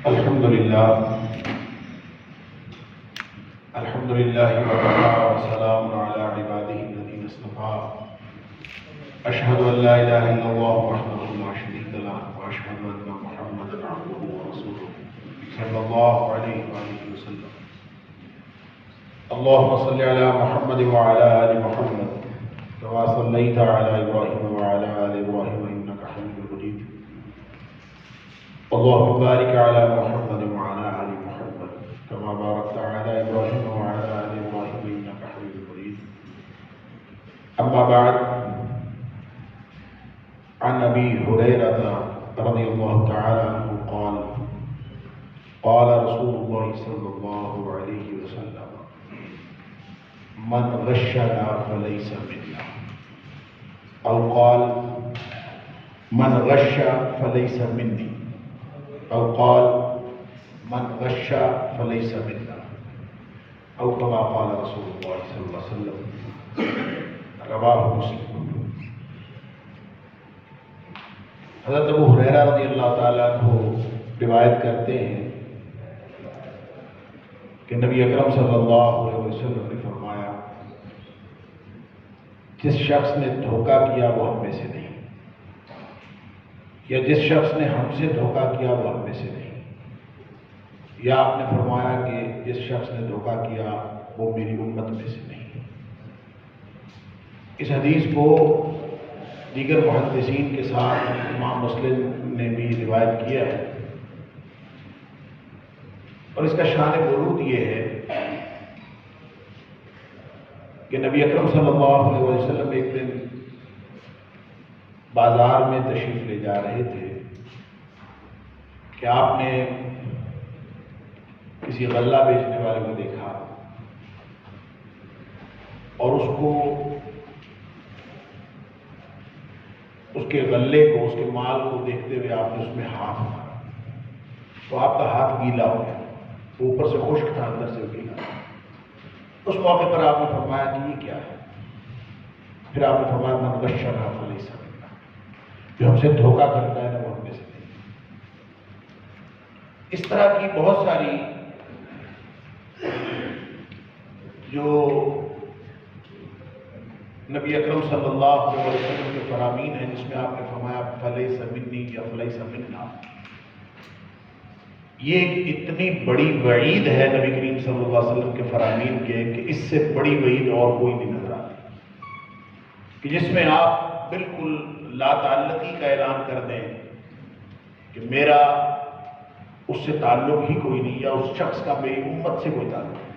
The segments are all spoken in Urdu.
الحمد لله الحمد لله وكفى وسلام على عباده الذين اصطفى أشهد أن لا إله إلا الله وحده لا شريك له وأشهد أن محمدا عبده ورسوله صلى الله عليه وآله وسلم. اللهم صل على محمد وعلى آل محمد كما صليت على إبراهيم وعلى آل إبراهيم إنك حميد مجيد. اللهم بارك على محمد وعلى آل محمد كما باركت على إبراهيم وعلى آل إبراهيم إنك حميد مجيد. أما بعد، عن أبي هريرة رضي الله تعالى عنه قال قال رسول الله صلى الله عليه وسلم: من غشنا فليس منا، أو قال: من غش فليس مني، أو قال: من غش فليس منا، أو كما قال رسول الله صلى الله عليه وسلم. رواه مسلم. حضرت ابو ہریرہ رضی اللہ تعالیٰ عنہ روایت کرتے ہیں کہ نبی اکرم صلی اللہ علیہ وسلم نے فرمایا: جس شخص نے دھوکہ کیا وہ ہم میں سے نہیں، یا جس شخص نے ہم سے دھوکہ کیا وہ ہم میں سے نہیں، یا آپ نے فرمایا کہ جس شخص نے دھوکہ کیا وہ میری امت میں سے نہیں۔ اس حدیث کو دیگر محدثین کے ساتھ امام مسلم نے بھی روایت کیا ہے، اور اس کا شان ورود یہ ہے کہ نبی اکرم صلی اللہ علیہ وسلم ایک دن بازار میں تشریف لے جا رہے تھے کہ آپ نے کسی غلہ بیچنے والے کو دیکھا اور اس کے غلے کو، اس کے مال کو دیکھتے ہوئے آپ نے اس میں ہاتھ مارا، تو آپ کا ہاتھ گیلا ہو گیا، اوپر سے خشک تھا، اندر سے گیلا۔ اس موقع پر آپ نے فرمایا کہ یہ کیا ہے؟ پھر آپ نے فرمایا: من غشنا فلیس منا، جو ہم سے دھوکہ کرتا ہے نا وہ ہم میں سے نہیں۔ اس طرح کی بہت ساری جو نبی اکرم صلی اللہ علیہ وسلم کے فرامین ہیں، جس میں آپ نے فرمایا فلیس منی یا فلیس منا، یہ ایک اتنی بڑی وعید ہے نبی کریم صلی اللہ علیہ وسلم کے فرامین کے کہ اس سے بڑی وعید اور کوئی نہیں نظر آتی، کہ جس میں آپ بالکل لا تعلقی کا اعلان کر دیں کہ میرا اس سے تعلق ہی کوئی نہیں، یا اس شخص کا میری امت سے کوئی تعلق نہیں۔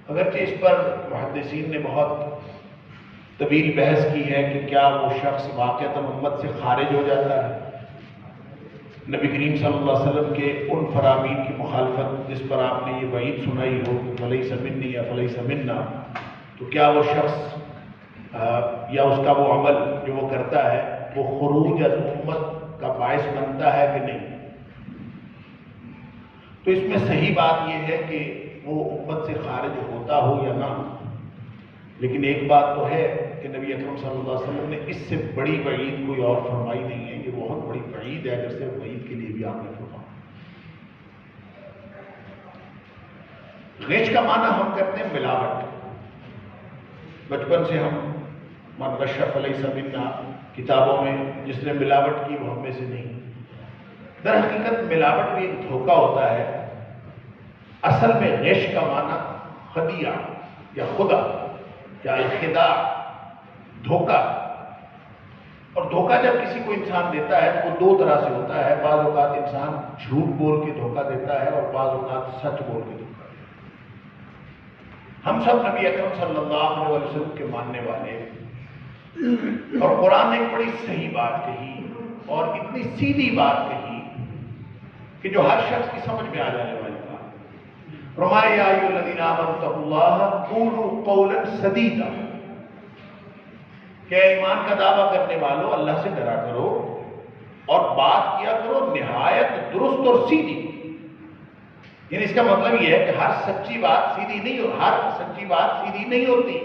اگرچہ اس پر محدثین نے بہت طویل بحث کی ہے کہ کیا وہ شخص واقعتاً امت سے خارج ہو جاتا ہے، نبی کریم صلی اللہ علیہ وسلم کے ان فرامین کی مخالفت جس پر آپ نے یہ وعید سنائی ہو کہ فلیس منی یا فلیس منا، تو کیا وہ شخص یا اس کا وہ عمل جو وہ کرتا ہے وہ خروج از امت کا باعث بنتا ہے کہ نہیں؟ تو اس میں صحیح بات یہ ہے کہ وہ امت سے خارج ہوتا ہو یا نہ، لیکن ایک بات تو ہے کہ نبی اکرم صلی اللہ علیہ وسلم نے اس سے بڑی وعید کوئی اور فرمائی نہیں ہے۔ یہ بہت بڑی وعید ہے، اگر صرف وعید کے لیے بھی آپ نے فرمایا۔ غش کا معنی ہم کرتے ہیں ملاوٹ۔ بچپن سے ہم من غش فلیس منا کتابوں میں جس نے ملاوٹ کی وہ ہم میں سے نہیں۔ در حقیقت ملاوٹ بھی ایک دھوکہ ہوتا ہے۔ اصل میں غش کا معنی خدیعہ یا خدا یا خداع، دھوکہ۔ اور دھوکہ جب کسی کو انسان دیتا ہے تو وہ دو طرح سے ہوتا ہے۔ بعض اوقات انسان جھوٹ بول کے دھوکہ دیتا ہے اور بعض اوقات سچ بول کے دھوکہ دیتا ہے۔ ہم سب نبی اکرم صلی اللہ علیہ وسلم کے ماننے والے، اور قرآن نے ایک بڑی صحیح بات کہی اور اتنی سیدھی بات کہی کہ جو ہر شخص کی سمجھ میں آ جانے والی بات۔ فرمایا: یا ایھا الذین آمنوا اتقوا اللہ قولوا قولا سدیدا، کہ ایمان کا دعویٰ کرنے والوں اللہ سے ڈرا کرو اور بات کیا کرو نہایت درست اور سیدھی۔ یعنی اس کا مطلب یہ ہے کہ ہر سچی بات سیدھی نہیں ہو، ہر سچی بات سیدھی نہیں ہوتی،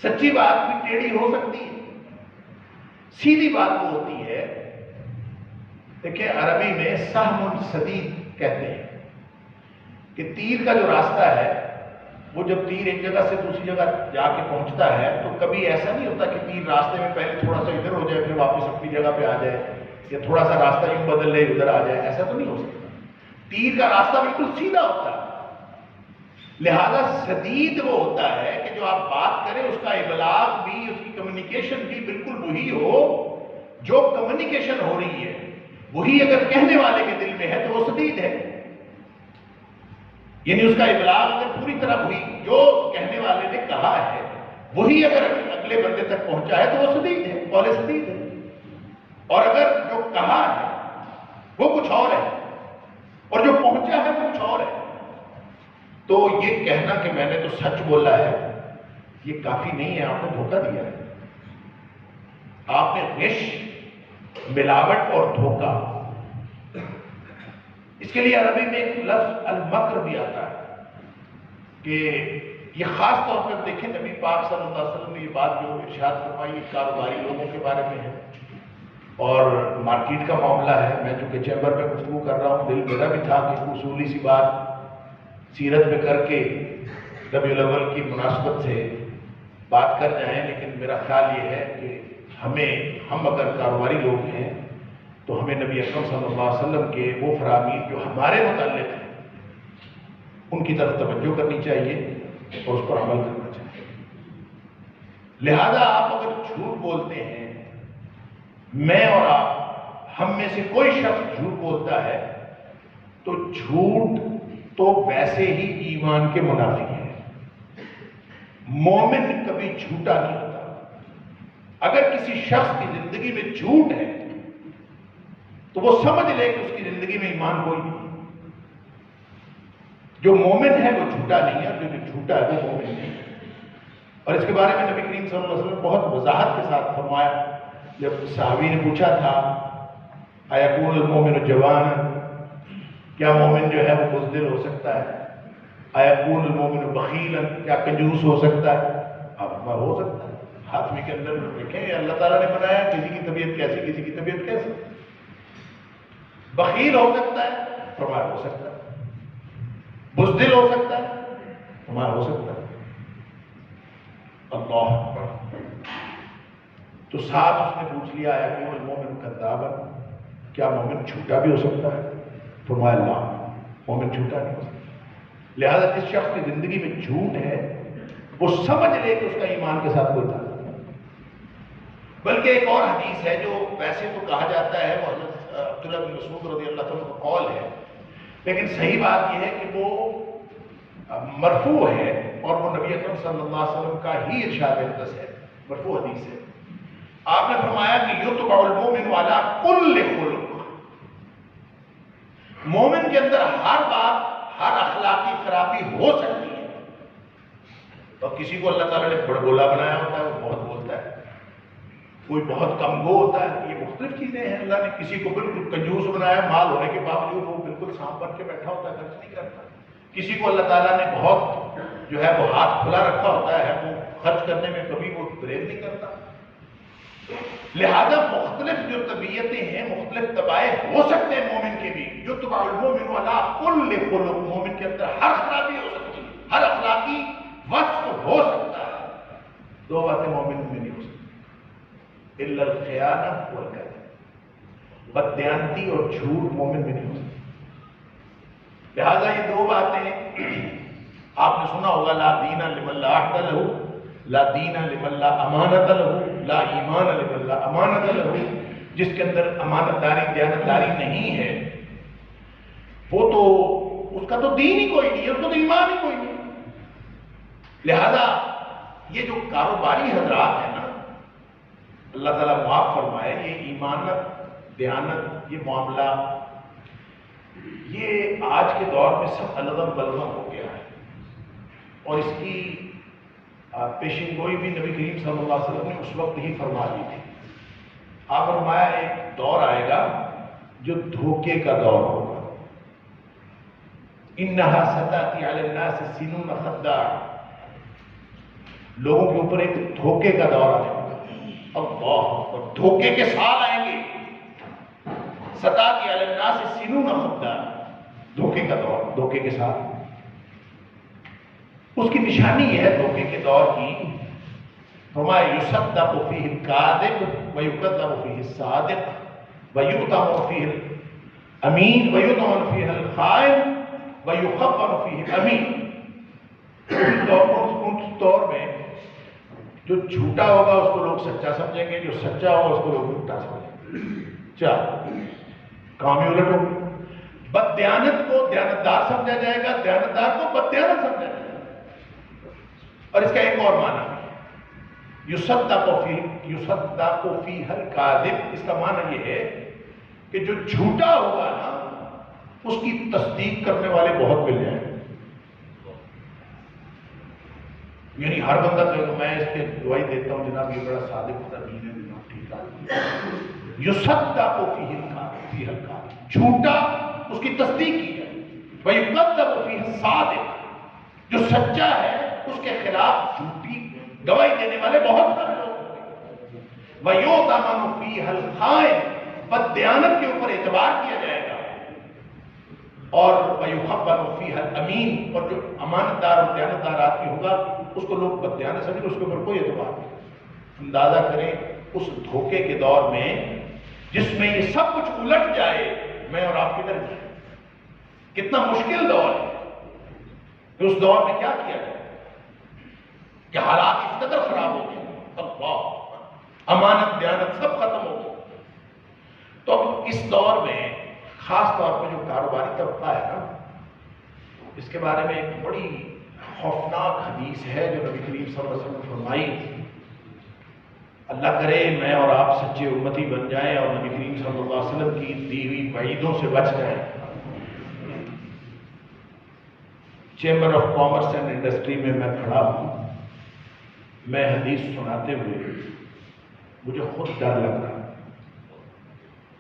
سچی بات بھی ٹیڑھی ہو سکتی ہے۔ سیدھی بات وہ ہوتی ہے دیکھیں عربی میں سہم سدید کہتے ہیں کہ تیر کا جو راستہ ہے وہ جب تیر ایک جگہ سے دوسری جگہ جا کے پہنچتا ہے تو کبھی ایسا نہیں ہوتا کہ تیر راستے میں پہلے تھوڑا سا ادھر ہو جائے پھر واپس اپنی جگہ پہ آ جائے، یا تھوڑا سا راستہ یوں بدل لے ادھر آ جائے، ایسا تو نہیں ہو سکتا. تیر کا راستہ بالکل سیدھا ہوتا ہے. لہذا سدید وہ ہوتا ہے کہ جو آپ بات کریں اس کا ابلاغ بھی، اس کی کمیونیکیشن بھی بالکل وہی ہو جو کمیونیکیشن ہو رہی ہے، وہی اگر کہنے والے کے دل میں ہے تو وہ سدید ہے. یعنی اس کا ابلاغ اگر پوری طرح ہوئی، جو کہنے والے نے کہا ہے وہی اگر اگلے بندے تک پہنچا ہے تو وہ سدید ہے، قول سدید ہے. اور اگر جو کہا ہے وہ کچھ اور ہے اور جو پہنچا ہے وہ کچھ اور ہے، تو یہ کہنا کہ میں نے تو سچ بولا ہے یہ کافی نہیں ہے، آپ نے دھوکہ دیا ہے. آپ نے غش، ملاوٹ اور دھوکہ، اس کے لیے عربی میں ایک لفظ المکر بھی آتا ہے کہ یہ خاص طور پر دیکھیں نبی پاک صلی اللہ علیہ وسلم نے یہ بات جو ارشاد فرمائی کاروباری لوگوں کے بارے میں ہے اور مارکیٹ کا معاملہ ہے. میں چونکہ چیمبر میں گفتگو کر رہا ہوں، دل میرا بھی تھا کہ اصولی سی بات سیرت میں کر کے ربیع الاول کی مناسبت سے بات کر جائیں، لیکن میرا خیال یہ ہے کہ ہم اگر کاروباری لوگ ہیں تو ہمیں نبی اکرم صلی اللہ علیہ وسلم کے وہ فرامین جو ہمارے متعلق ہیں ان کی طرف توجہ کرنی چاہیے اور اس پر عمل کرنا چاہیے. لہذا آپ اگر جھوٹ بولتے ہیں، میں اور آپ، ہم میں سے کوئی شخص جھوٹ بولتا ہے تو جھوٹ تو ویسے ہی ایمان کے منافی ہے. مومن کبھی جھوٹا نہیں ہوتا. اگر کسی شخص کی زندگی میں جھوٹ ہے تو وہ سمجھ لے کہ اس کی زندگی میں ایمان کوئی نہیں. جو مومن ہے وہ جھوٹا نہیں ہے، جو جھوٹا ہے وہ مومن نہیں. اور اس کے بارے میں نبی کریم صلی اللہ علیہ وسلم بہت وضاحت کے ساتھ فرمایا. جب صحابی نے پوچھا تھا ایکون المومن جوان، کیا مومن جو ہے وہ بزدل ہو سکتا ہے؟ ایکون المومن بخیلا، کیا کنجوس ہو سکتا ہے؟ اب ہو سکتا ہے. آدمی کے اندر دیکھیں اللہ تعالیٰ نے بنایا کسی کی طبیعت کیسی، کسی کی طبیعت کیسی. بخیل ہو سکتا ہے، فرمایا ہو سکتا ہے. بزدل ہو سکتا ہے، فرمایا ہو سکتا ہے. اللہ اکبر. تو ساتھ اس نے پوچھ لیا ہے کہ وہ مومن کذابا، کیا مومن جھوٹا بھی ہو سکتا ہے؟ فرمایا لا، مومن جھوٹا نہیں ہو سکتا. لہذا جس شخص کی زندگی میں جھوٹ ہے وہ سمجھ لے کہ اس کا ایمان کے ساتھ کوئی تعلق نہیں. بلکہ ایک اور حدیث ہے جو ویسے تو کہا جاتا ہے وہ حضرت عبداللہ بن مسعود رضی اللہ عنہ کا قول ہے، لیکن صحیح بات یہ ہے کہ وہ مرفوع ہے اور وہ نبی اکرم صلی اللہ علیہ وسلم کا ہی ارشاد اقدس ہے، مرفوع حدیث ہے. آپ نے فرمایا کہ یتبع المؤمن علی کل خلق، مومن کے اندر ہر بات، ہر اخلاقی خرابی ہو سکتی ہے. اور کسی کو اللہ تعالیٰ نے بڑبولا بنایا ہوتا ہے، وہ بہت بولتا ہے. کوئی بہت کم گو ہوتا ہے. یہ مختلف چیزیں ہیں. اللہ نے کسی کو بالکل کنجوس بنایا، مال ہونے کے باوجود وہ بالکل سانپ بن کے بیٹھا ہوتا ہے، خرچ نہیں کرتا. کسی کو اللہ تعالیٰ نے بہت جو ہے وہ ہاتھ کھلا رکھا ہوتا ہے، وہ خرچ کرنے میں کبھی وہ گریز نہیں کرتا. لہذا مختلف جو طبیعتیں ہیں، مختلف طبائع ہو سکتے ہیں مومن کے بھی. یتبع المؤمن علی کل خلق، مومن کے اندر ہر خرابی ہو سکتی ہے، ہر اخلاقی وصف ہو سکتا ہے. دو باتیں مومن میں نہیں ہو سکتی، الا الخیانہ والکذب، بددیانتی اور جھوٹ مومن میں نہیں ہو سکتی. لہذا یہ دو باتیں آپ نے سنا ہوگا، لا دین لمن لا عہد لہ، لا دین لمن لا امانت لہ، لا ایمان لمن لا امانت لہ. جس کے اندر امانت داری، دیانت داری نہیں ہے وہ تو اس کا تو دین ہی کوئی نہیں ہے، اس کا تو ایمان ہی کوئی نہیں. لہذا یہ جو کاروباری حضرات ہیں نا، اللہ تعالیٰ معاف فرمائے، یہ ایمانت، دیانت، یہ معاملہ یہ آج کے دور میں سب الغم بلغم ہو گیا ہے. اور اس کی پیشن گوئی بھی نبی کریم صلی اللہ علیہ وسلم نے اس وقت ہی فرما دی تھی. آپ فرمایا ایک دور آئے گا جو دھوکے کا دور ہوگا. انہا ستاتی علی الناس سنون خداع، لوگوں کے اوپر ایک دھوکے کا دور آئے گا. اللہ، اور دھوکے کے سال آئیں گے. ستاتی علی الناس سنون خداع، دھوکے کا دور، دھوکے کے ساتھ اس کی نشانی یہ ہے دھوکے کے دور کی، وما یصدق فیہ الکاذب ویکذب فیہ الصادق ویؤتمن فیہ الامین ویؤتمن فیہ الخائن ویخون فیہ الامین۔ اس دور میں جو جھوٹا ہوگا اس کو لوگ سچا سمجھیں گے، جو سچا ہوگا اس کو لوگ جھوٹا سمجھیں گے۔ چار کام ہی الٹ ہوگی، بددیانت کو دیانتدار سمجھا جائے گا، دیانتدار کو بددیانت سمجھا جائے گا۔ اور اس کا ایک اور معنی ہے یصدق فیہ الکاذب، اس کا معنی یہ ہے کہ جو جھوٹا ہوگا نا اس کی تصدیق کرنے والے بہت مل جائیں گے۔ یعنی ہر بندہ کہے کہ میں اس کے دعائی دیتا ہوں جناب یہ بڑا صادق ہوتا دین ہے جناب ٹھیک ہے۔ یصدق فیہ الکاذب، جھوٹا اس کی تصدیق کی جائے، ویکذب فیہ الصادق، جو سچا ہے اس کے خلاف جھوٹی گواہی دینے والے بہت سارے لوگ ہیں۔ وَيُؤْتَمَنُ فِيهَا الْخَائِنُ، بددیانت کے اوپر اعتبار کیا جائے گا، اور وَيُخَبَّرُ فِيهَا الْأَمِينُ، اور جو امانت دار اور دیانتدار آدمی ہوگا اس کو لوگ بددیانت سمجھیں، اس کے اوپر کوئی اعتبار نہیں۔ اندازہ کریں اس دھوکے کے دور میں جس میں یہ سب کچھ الٹ جائے، میں اور آپ کدھر جائیں؟ کتنا مشکل دور ہے۔ اس دور میں کیا کیا جائے کہ حالات اس قدر خراب ہو گئے، اللہ امانت دیانت سب ختم ہو گئی۔ تو اب اس دور میں خاص طور پہ جو کاروباری طبقہ ہے نا، اس کے بارے میں ایک بڑی خوفناک حدیث ہے جو نبی کریم صلی اللہ علیہ وسلم نے فرمائی، اللہ کرے میں اور آپ سچے امتی بن جائیں اور نبی کریم صلی اللہ علیہ وسلم کی دی ہوئی وعیدوں سے بچ جائیں۔ Chamber of commerce and industry میں میں کھڑا ہوں، میں حدیث سناتے ہوئے مجھے خود ڈر لگ رہا ہے۔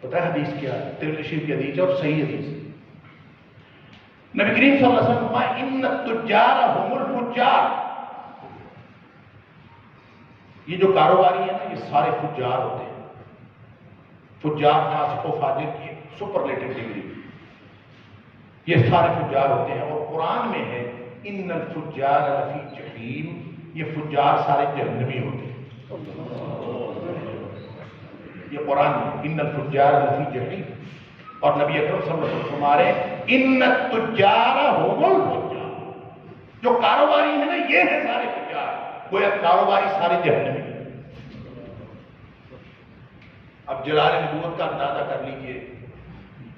پتہ ہے حدیث کیا ہے؟ ترمذی شریف کی حدیث ہے اور صحیح حدیث ہے۔ نبی کریم صلی اللہ علیہ وسلم فرمایا ان التجار هم الفجار، یہ جو کاروباری ہیں نا یہ سارے فجار ہوتے ہیں۔ فجار فاسق و فاجر کی سپرلیٹو ڈگری، یہ سارے فجار ہوتے ہیں۔ اور قرآن میں ہے ان الفجار لفی جحیم، یہ فجار سارے جہنمی ہوتے ہیں۔ یہ قرآن میں ان الفجار لفی جحیم، اور نبی اکرم صلی اللہ علیہ وسلم ہمارے ان التجار هم الفجار، جو کاروباری ہیں نا یہ ہیں سارے فجار، گویا کاروباری سارے جہنمی ہیں۔ اب جلال نبوت کا اندازہ کر لیجئے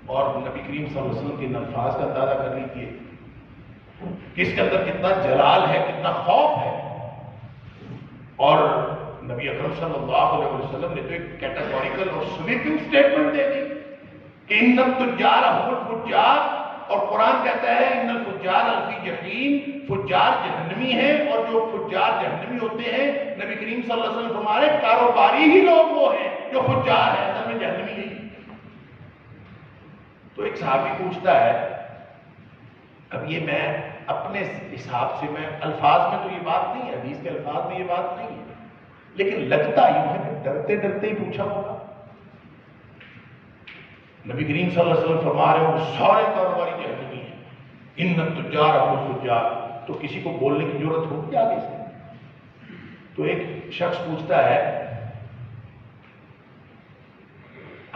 اور نبی کریم صلی اللہ علیہ وسلم کے ان الفاظ کا اندازہ کر لیجئے کہ اس کے اندر کتنا جلال ہے، کتنا خوف ہے۔ اور نبی اکرم صلی اللہ علیہ وسلم نے تو ایک کیٹیگوریکل اور سویپنگ سٹیٹمنٹ دے دی کہ ان التجار هم الفجار، اور قرآن کہتا ہے ان الفجار لفی جحیم، فجار جہنمی ہیں، اور جو فجار جہنمی ہوتے ہیں نبی کریم صلی اللہ علیہ وسلم فرما رہے کاروباری ہی لوگ وہ ہیں جو فجار ہیں، اصل میں جہنمی نہیں۔ تو ایک صحابی پوچھتا ہے، اب یہ میں اپنے حساب سے، میں الفاظ میں تو یہ بات نہیں ہے، حدیث کے الفاظ میں یہ بات نہیں ہے، لیکن لگتا یوں ہے کہ ڈرتے ڈرتے ہی پوچھا ہوگا۔ نبی کریم صلی اللہ علیہ وسلم فرما رہے ہوں سارے کاروباری جہنمی ہیں، ان التجار هم الفجار، تو کسی کو بولنے کی ضرورت ہوگی آگے سے؟ تو ایک شخص پوچھتا ہے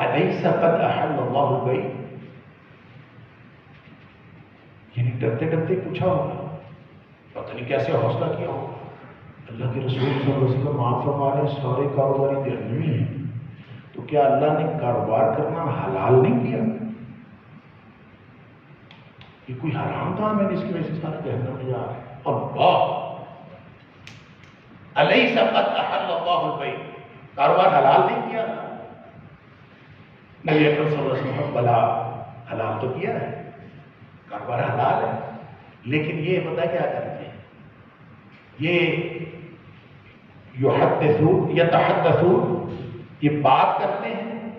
الیس قد احل اللہ البیع، یعنی ڈرتے ڈرتے پوچھا ہوگا، پتہ نہیں کیسے حوصلہ کیا ہوگا۔ اللہ کے رسول صلی اللہ علیہ وسلم آپ فرما رہے ہیں سارے کاروباری جہنمی ہیں، تو کیا اللہ نے کاروبار کرنا حلال نہیں کیا؟ یہ کوئی حرام کام ہے جس کی وجہ سے سارے جہنم میں جا رہے ہیں؟ اللہ الیس قد احل اللہ البیع، کاروبار حلال نہیں کیا؟ نبی اکرم صلی اللہ علیہ وسلم بلا حلال تو کیا ہے، کاروبار حلال ہے، لیکن یہ پتہ کیا کرتے ہیں، یہ یتحدثون، یہ بات کرتے ہیں،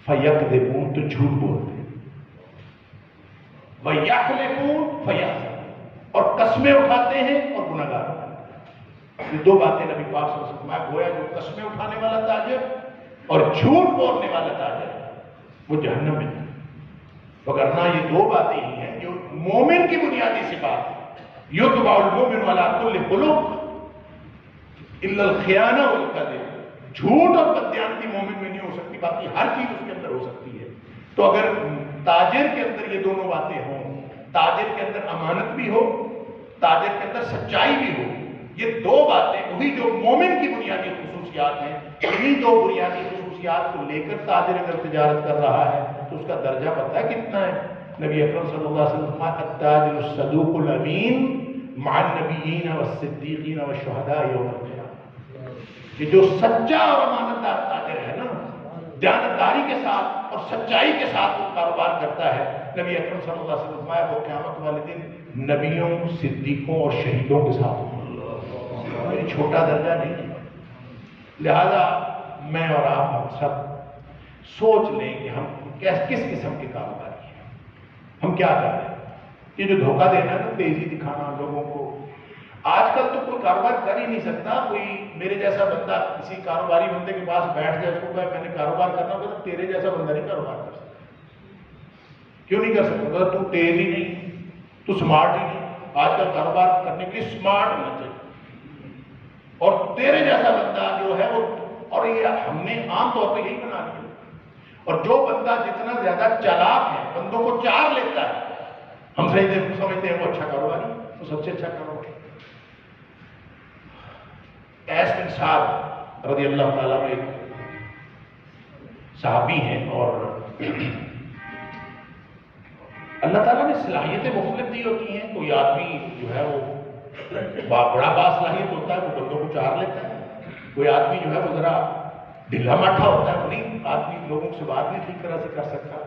فیکذبون، تو جھوٹ بولتے ہیں، ویحلفون فیحلفون، اور قسمیں اٹھاتے ہیں اور گناہ گار ہوتے ہیں۔ یہ دو باتیں نبی پاک صلی اللہ علیہ وسلم گویا جو قسمیں اٹھانے والا تاجر اور جھوٹ بولنے والا تاجر وہ جہنم میں تھا. وگرنہ یہ دو باتیں ہی ہیں جو مومن کی بنیادی صفات ہے. یتبع المؤمن علی کل خلق الا الخیانہ والکذب. جھوٹ اور بددیانتی مومن میں نہیں ہو سکتی، باقی ہر چیز اس کے اندر ہو سکتی ہے. تو اگر تاجر کے اندر یہ دونوں باتیں ہوں، تاجر کے اندر امانت بھی ہو، تاجر کے اندر سچائی بھی ہو، یہ دو باتیں وہی جو مومن کی بنیادی خصوصیات ہیں. انہی دو بنیادی خصوصیات کو لے کر تاجر اگر تجارت کر رہا ہے تو اس کا درجہ پتہ ہے کتنا ہے؟ نبی اکرم صلی اللہ علیہ وسلم التاجر الصدوق الامین مع النبیین والصدیقین والشہداء یوم القیامہ. کہ جو سچا اور امانت دار تاجر ہے نا، دیانتداری کے ساتھ اور سچائی کے ساتھ وہ کاروبار کرتا ہے، نبی اکرم صلی اللہ علیہ وسلم وہ قیامت والے دن نبیوں، صدیقوں اور شہیدوں کے ساتھ ہوگا. کوئی چھوٹا درجہ نہیں ہے. لہذا میں اور آپ ہم سب سوچ لیں کہ ہم کس قسم کے کاروباری ہیں، ہم کیا کر رہے ہیں. یہ جو دھوکہ دینا ہے نا، تیزی دکھانا لوگوں کو، آج کل تو کوئی کاروبار کر ہی نہیں سکتا. کوئی میرے جیسا بندہ کسی کاروباری بندے کے پاس بیٹھ جائے، اس کو کہے میں نے کاروبار کرنا ہوگا، تو تیرے جیسا بندہ نہیں کاروبار کر سکتا. کیوں نہیں کر سکتا؟ تو تیز ہی نہیں، تو سمارٹ ہی نہیں. آج کل کاروبار کرنے کے لیے سمارٹ ہونا چاہیے. اور تیرے جیسا بندہ جو ہے وہ، اور یہ ہم نے عام طور پہ یہی بنا لیا. اور جو بندہ جتنا زیادہ چالاک ہے، بندوں کو چار لیتا ہے، ہم سمجھتے ہیں وہ اچھا کاروباری، وہ سب سے اچھا کاروباری. قیس بن سعد رضی اللہ تعالیٰ ایک صحابی ہیں، اور اللہ تعالیٰ نے صلاحیتیں مختلف دی ہوتی ہیں. کوئی آدمی جو ہے وہ بڑا باصلاحیت ہوتا ہے، وہ بندوں کو چار لیتا ہے. کوئی آدمی جو ہے وہ ذرا ڈھیلا مٹھا ہوتا ہے، وہ نہیں آدمی لوگوں سے بات نہیں ٹھیک طرح سے کر سکتا.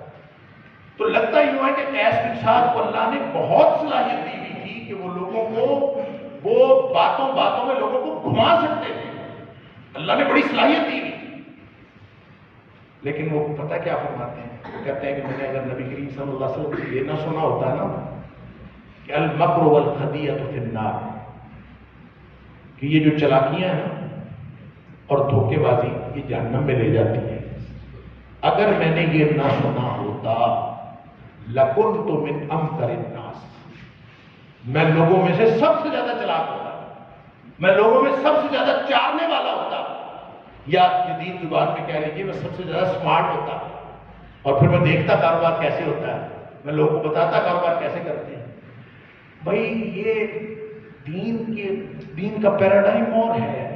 تو لگتا ہی ہوا ہے کہ قیس بن سعد کو اللہ نے بہت صلاحیت دی ہوئی تھی کہ وہ لوگوں کو، وہ باتوں باتوں میں لوگوں کو گھما سکتے تھے. اللہ نے بڑی صلاحیت دی ہوئی. لیکن وہ پتہ کیا فرماتے ہیں؟ وہ کہتے ہیں کہ میں نے اگر نبی کریم صلی اللہ علیہ وسلم یہ نہ سنا ہوتا نا کہ المکر والخدیعۃ فی النار، کہ یہ جو چلاکیاں ہیں اور دھوکے بازی یہ جہنم میں لے جاتی ہے، اگر میں نے یہ نہ سنا ہوتا لکنت من امکر الناس، میں لوگوں میں سے سب سے زیادہ چلاک ہوتا، میں لوگوں میں سب سے زیادہ چارنے والا ہوتا، یا جدید زبان میں کہہ لیجیے میں سب سے زیادہ سمارٹ ہوتا. اور پھر میں دیکھتا کاروبار کیسے ہوتا ہے، میں لوگوں کو بتاتا کاروبار کیسے کرتے ہیں. بھائی یہ دین کا پیراڈائم اور ہے،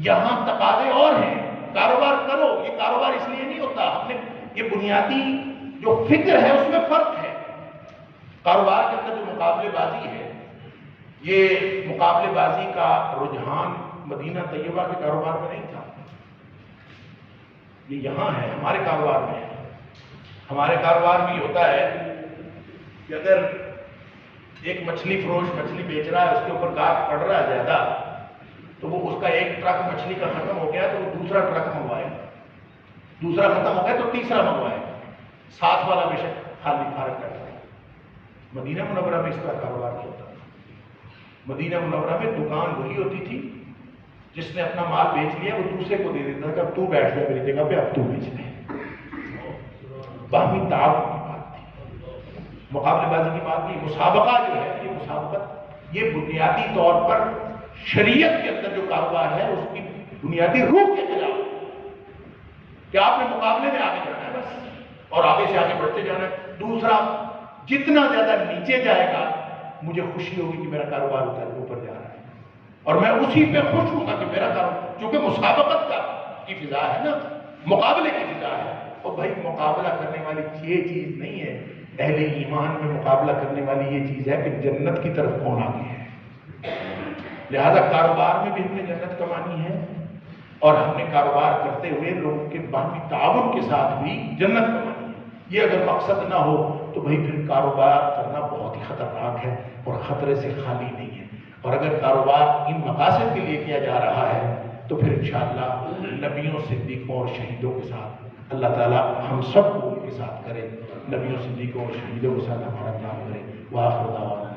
یہاں تقاضے اور ہیں. کاروبار کرو، یہ کاروبار اس لیے نہیں ہوتا. ہم نے یہ بنیادی جو فکر ہے اس میں فرق ہے. کاروبار کے اندر جو مقابلے بازی ہے، یہ مقابلے بازی کا رجحان مدینہ طیبہ کے کاروبار میں نہیں تھا، یہ یہاں ہے، ہمارے کاروبار میں ہے. ہمارے کاروبار میں یہ ہوتا ہے کہ اگر ایک مچھلی فروش مچھلی بیچ رہا ہے، اس کے اوپر گاہک پڑ رہا ہے زیادہ، تو وہ اس کا ایک ٹرک مچھلی کا ختم ہو گیا تو وہ دوسرا ٹرک منگوائے، دوسرا ختم ہو گیا تو تیسرا منگوائے، ساتھ والا بے شک خالی فارغ کرتا ہے. مدینہ منورہ میں اس طرح کاروبار نہیں ہوتا. مدینہ منورہ میں دکان وہی ہوتی تھی جس نے اپنا مال بیچ لیا وہ دوسرے کو دے دیتا کہ اب تو بیٹھ جا میری جگہ پہ، اب تو بیچ لے. باہمی تعاون کی بات تھی، مقابلے بازی کی بات نہیں. مسابقہ جو ہے، یہ مسابقت یہ بنیادی طور پر شریعت کے اندر جو کاروبار ہے اس کی بنیادی روح کے خلاف کہ آپ نے مقابلے میں آگے جانا ہے بس، اور آگے سے آگے بڑھتے جانا ہے. دوسرا، جتنا زیادہ نیچے جائے گا مجھے خوشی ہوگی کہ میرا کاروبار اوپر جا رہا ہے، اور میں اسی پہ خوش ہوں گا کہ میرا کاروبار، چونکہ مسابقت کی فضا ہے نا، مقابلے کی فضا ہے. اور بھائی مقابلہ کرنے والی یہ چیز نہیں ہے، اہل ایمان میں مقابلہ کرنے والی یہ چیز ہے کہ جنت کی طرف کون آگے ہے. لہذا کاروبار میں بھی ہم نے جنت کمانی ہے، اور ہم نے کاروبار کرتے ہوئے لوگوں کے باہمی تعاون کے ساتھ بھی جنت کمانی ہے. یہ اگر مقصد نہ ہو تو بھائی پھر کاروبار کرنا بہت ہی خطرناک ہے اور خطرے سے خالی نہیں ہے. اور اگر کاروبار ان مقاصد کے لیے کیا جا رہا ہے تو پھر انشاءاللہ نبیوں، صدیقوں اور شہیدوں کے ساتھ اللہ تعالیٰ ہم سب کو ان کے ساتھ کرے، نبیوں، صدیقوں اور شہیدوں کے ساتھ ہمارا کام کرے. وآخر دعوانا